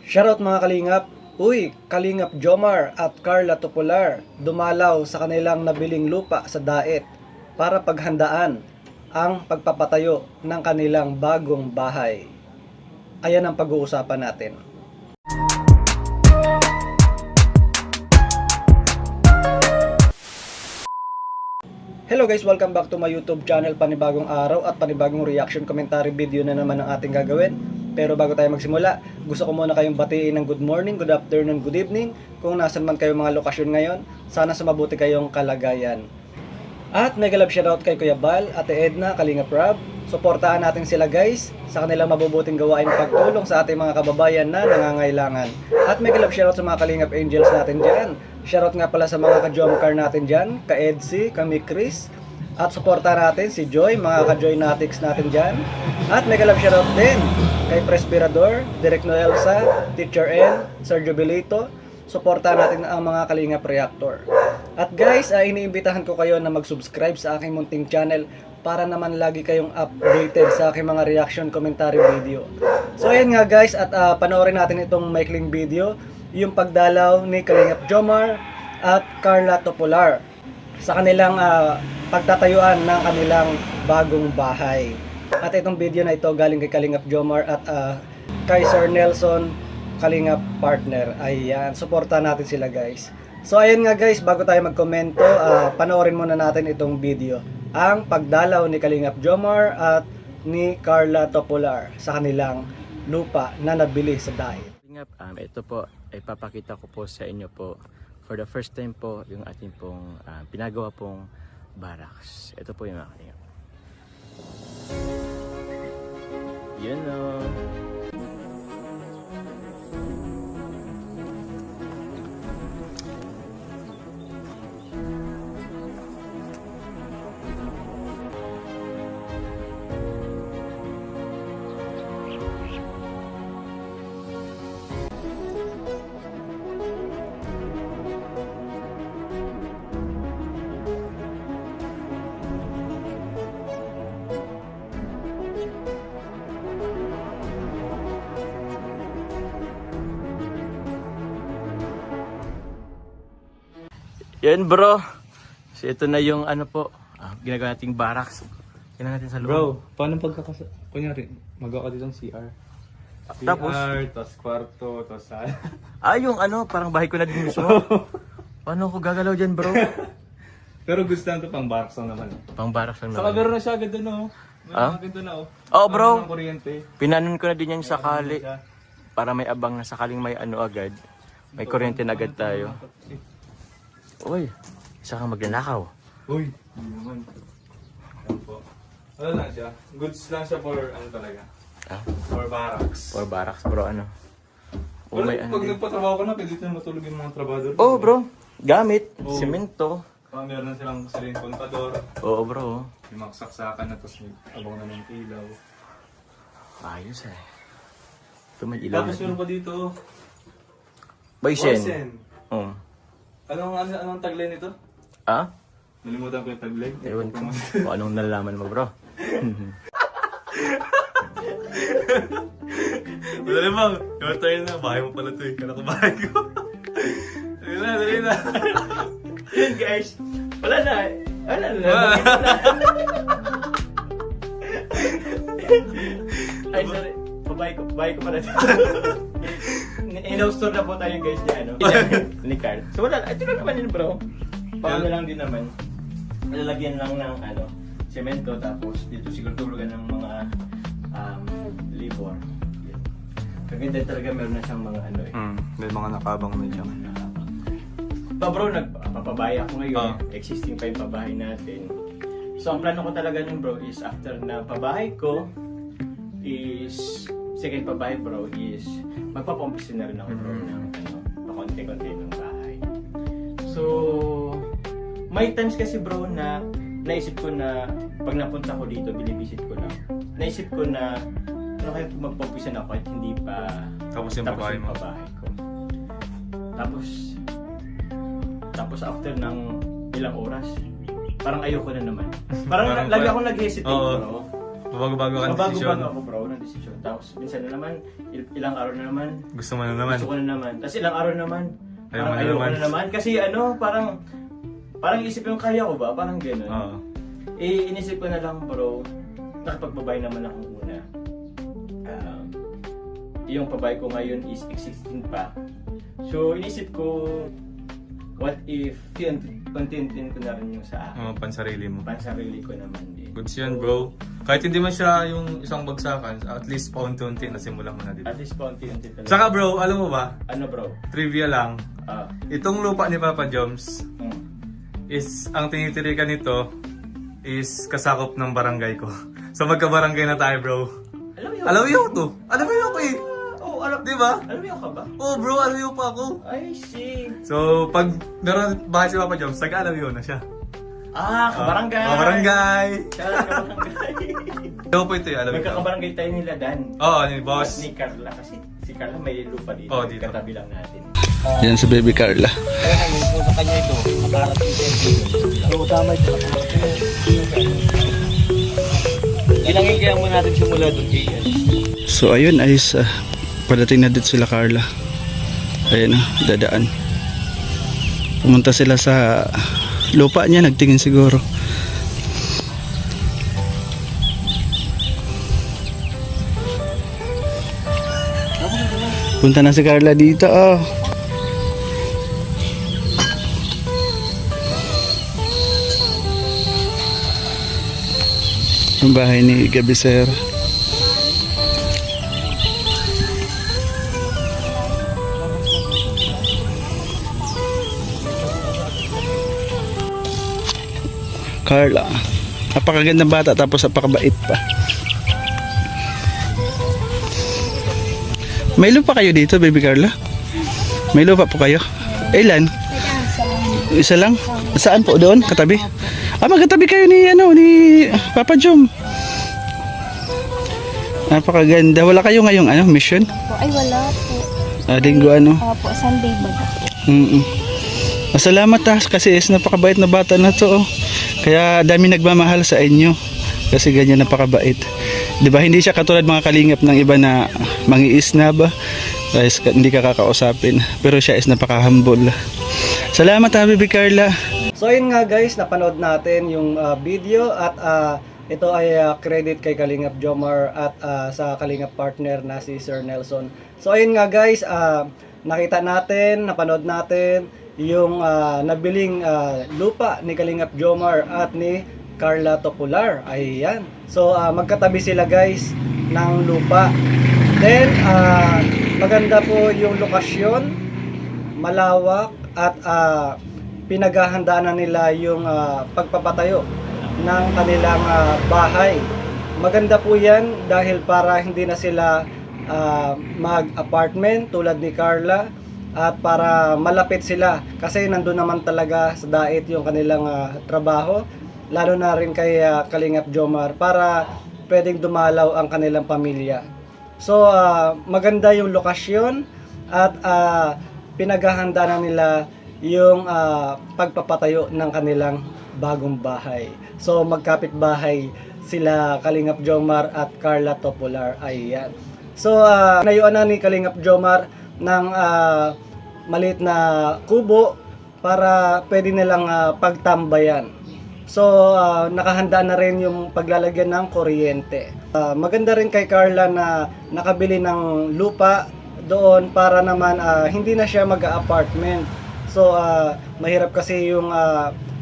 Shoutout mga kalingap! Uy, Kalingap Jomar at Carla Topolar dumalaw sa kanilang nabiling lupa sa Daet para paghandaan ang pagpapatayo ng kanilang bagong bahay. Ayan ang pag-uusapan natin. Hello guys, welcome back to my YouTube channel. Panibagong araw at panibagong reaction commentary video na naman ang ating gagawin. Pero bago tayo magsimula, gusto ko muna kayong batiin ng good morning, good afternoon, good evening kung nasan man kayo mga lokasyon ngayon. Sana sa mabuti kayong kalagayan. At mega love shoutout kay Kuya Bal, Ate Edna, Kalingap Rob. Suportahan natin sila guys sa kanilang mabubuting gawain pagtulong sa ating mga kababayan na nangangailangan. At mega love shoutout sa mga Kalingap Angels natin dyan. Shoutout nga pala sa mga ka-Jomcar natin dyan, ka-Edsy, kami Chris. At suportahan natin si Joy, mga ka-Joy Natics natin dyan. At mega love shoutout din kay Prespirador, Direk Noelsa, Teacher N, Sergio Belito. Suportahan natin ang mga Kalingap Reactor. At guys, iniimbitahan ko kayo na mag-subscribe sa aking munting channel para naman lagi kayong updated sa aking mga reaction commentary video. So ayan nga guys, at panoorin natin itong maikling video, yung pagdalaw ni Kalingap Jomar at Carla Topolar sa kanilang pagtatayuan ng kanilang bagong bahay. At itong video na ito galing kay Kalingap Jomar at kay Sir Nelson, Kalingap partner. Ayan, suportahan natin sila guys. So ayan nga guys, bago tayo magkomento, panoorin muna natin itong video. Ang pagdalaw ni Kalingap Jomar at ni Carla Topolar sa kanilang lupa na nabili sa Daet. Ito po ay papakita ko po sa inyo po for the first time po yung ating pong pinagawa pong barracks. Ito po yung mga kalingap. Yun o. Yan bro. So ito na yung ano po, ginagawa nating barracks. Tingnan natin sa loob. Bro, paano kunyari, magawa ka dito ng CR. Tapos? CR, tapos kwarto, tapos sala. Yung ano, parang bahay ko na din mismo. Paano ako gagalaw dyan bro? Pero gusto lang ito pang barracks lang naman. Pang barracks lang Saka naman. meron na siya agad doon, oh. May mga ganito na, oh. Oh bro, Ng kuryente. pinanon ko na din yung sakali. Siya. Para may abang na sakaling may ano agad. May kuryente na agad tayo. Uy, isa kang magnanakaw. Uy, hindi naman. Yan po. Ano lang siya? Goods lang siya for ano talaga? For barracks. For barracks bro, ano. Oh, Pero may pag ano. nagpatrabaho ka na, pwede dito matulog yung mga trabador. Oh bro, gamit, Oh. semento. Meron na silang sariling kontador. Oo bro. Yung mga saksakan na, tapos may abang na ng ilaw. Ayos eh. Ito may ilaw. Tapos meron pa dito, Boysen. Boysen. Oo. Anong tagline nito? Ah? Nalimutan ko yung tagline. Ewan ko. Kung anong nalalaman mo bro. Madali bang, your turn na. Bahay mo pala ito eh. Kala ko bahay ko. Dali na. Yun guys. Wala na. Wala na. Ay sorry. Babae ko pala. In-house tour na po tayo guys niya, ano? Ni Carl. So wala, ito lang naman yun bro. Paano lang din naman. Lalagyan lang ng ano, semento tapos dito siguro tulugan ng mga labor. Yun. Kaganda talaga meron na siyang mga ano eh. May mga nakabang na dyan. Pa bro, nagpapabahay ako ngayon. Existing pa yung pabahay natin. So ang plano ko talaga nun bro is after na pabahay ko is second pabahay bro is magpapaumpisa na rin ako bro ng ano, pakonti-konti ng bahay. So may times kasi bro na naisip ko na pag napunta ko dito, binibisit ko lang. Naisip ko na ano kaya kung magpaumpisa na ako kahit hindi pa Tapos yung pabahay mo. pabahay ko. Tapos after ng ilang oras, parang ayoko na naman. Parang Parang lagi pa- akong nag-hesitate Oo. bro. Bago-bago ka ng desisyon. Mabago ako bro ng desisyon. Tapos minsan na naman, ilang araw na naman, Gusto mo na naman. gusto ko na naman. Tapos ilang araw naman, Ayaw parang mo na ayoko naman. na naman. Kasi parang isip yung kaya ko ba? Parang gano'n. Oo. Inisip ko na lang bro, nakapagbabae naman ako una. Yung pabahay ko ngayon is existing pa. So inisip ko, what if contentin ko na rin yung sa akin. Pansarili mo. Pansarili ko naman din. Goods yan, bro. Kahit hindi man siya yung isang bagsakan, at least paunti-unti na simulan mo na, di ba? At least paunti-unti talaga. Saka bro, alam mo ba? Ano bro? Trivia lang. Itong lupa ni Papa Joms is, ang tinitirikan nito is kasakop ng barangay ko. So magkabarangay na tayo, bro. Alam mo yun to? Alam mo yun ko eh. Oh, alam. Di ba? Alam mo ka ba? Oh bro, alam mo pa ako. I see. So pag meron bahay si Papa Joms, taga-alam yun na siya. Kabarangay. Kabarangay. Siya, kabarangay. Ito po ito, alam mo. Magkakabarangay tayo nila, Dan. Oo, ni boss. Ni Carla. Kasi si Carla may lupa dito. Oh, dito. Katabi lang natin. Yan si Baby Carla. Kaya ngayon, so sa kanya ito, makaharap yung dito. So, tama ito. Ilangin kaya muna natin simula doon, JL. So ayun ay padating na dito sila Carla. Ayun na, dadaan. Pumunta sila sa lupa niya, nagtingin siguro. Punta na si Carla dito, oh. Yung bahay ni Gabi Sir. Carla, napakagandang bata tapos napakabait pa. May lupa kayo dito, Baby Carla? May lupa po kayo? Ilan? Isa lang? Saan po doon? Katabi? Magkatabi kayo ni Papa Jom. Napakaganda. Wala kayo ngayong mission? Ay, wala po. Linggo Opo, Sunday ba? Salamat kasi napakabait na bata na to. Kaya dami nagmamahal sa inyo. Kasi ganyan napakabait. 'Di ba hindi siya katulad mga kalingap ng iba na mangiisnab, guys, hindi ka kakausapin. Pero siya is napaka-humble. Salamat Baby Carla. So yun nga guys, napanood natin yung video at ito ay credit kay Kalingap Jomar at sa Kalingap partner na si Sir Nelson. So ayun nga guys, nakita natin, napanood natin yung nabiling lupa ni Kalingap Jomar at ni Carla Topular. Ayan. So magkatabi sila guys ng lupa. Then maganda po yung lokasyon, malawak at pinaghahandaan na nila yung pagpapatayo ng kanilang bahay. Maganda po yan dahil para hindi na sila mag-apartment tulad ni Carla at para malapit sila kasi nandun naman talaga sa dait yung kanilang trabaho, lalo na rin kay Kalingap Jomar para pwedeng dumalaw ang kanilang pamilya. So maganda yung lokasyon at pinaghahanda na nila yung pagpapatayo ng kanilang bagong bahay. So magkapit-bahay sila Kalingap Jomar at Carla Topular. Ayan. So nayuan na ni Kalingap Jomar ng maliit na kubo para pwede nilang pagtambayan. So nakahanda na rin yung paglalagyan ng kuryente. Maganda rin kay Carla na nakabili ng lupa doon para naman hindi na siya mag-apartment. So mahirap kasi yung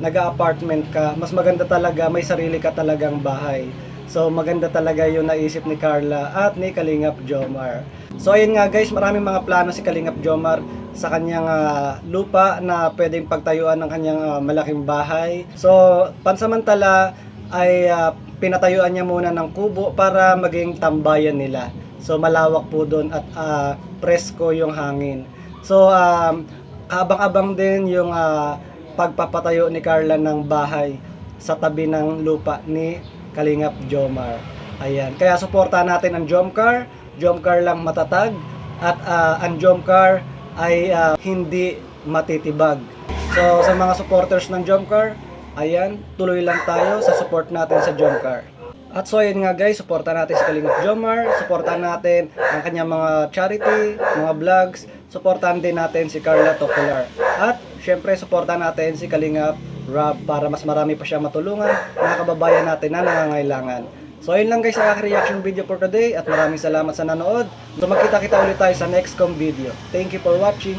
nag-apartment ka. Mas maganda talaga may sarili ka talagang bahay. So maganda talaga yung naisip ni Carla at ni Kalingap Jomar. So ayun nga guys, maraming mga plano si Kalingap Jomar sa kanyang lupa na pwedeng pagtayuan ng kanyang malaking bahay. So pansamantala ay pinatayuan niya muna ng kubo para maging tambayan nila. So malawak po doon at presko yung hangin. So abang-abang din yung pagpapatayo ni Carla ng bahay sa tabi ng lupa ni Kalingap Jomar. Ayan. Kaya suportahan natin ang Jomcar. Jomcar lang matatag at ang Jomcar ay hindi matitibag. So sa mga supporters ng Jomcar, ayan, tuloy lang tayo sa support natin sa Jomcar. At so ayun nga guys, suportahan natin si Kalingap Jomar, suportahan natin ang kanyang mga charity, mga vlogs, suportahan din natin si Carla Tocular. At syempre suportahan natin si Kalingap Rob para mas marami pa siya matulungan na kababayan natin na nangangailangan. So ayun lang guys ang aking reaction video for today at maraming salamat sa nanood. So magkita-kita ulit tayo sa next video. Thank you for watching.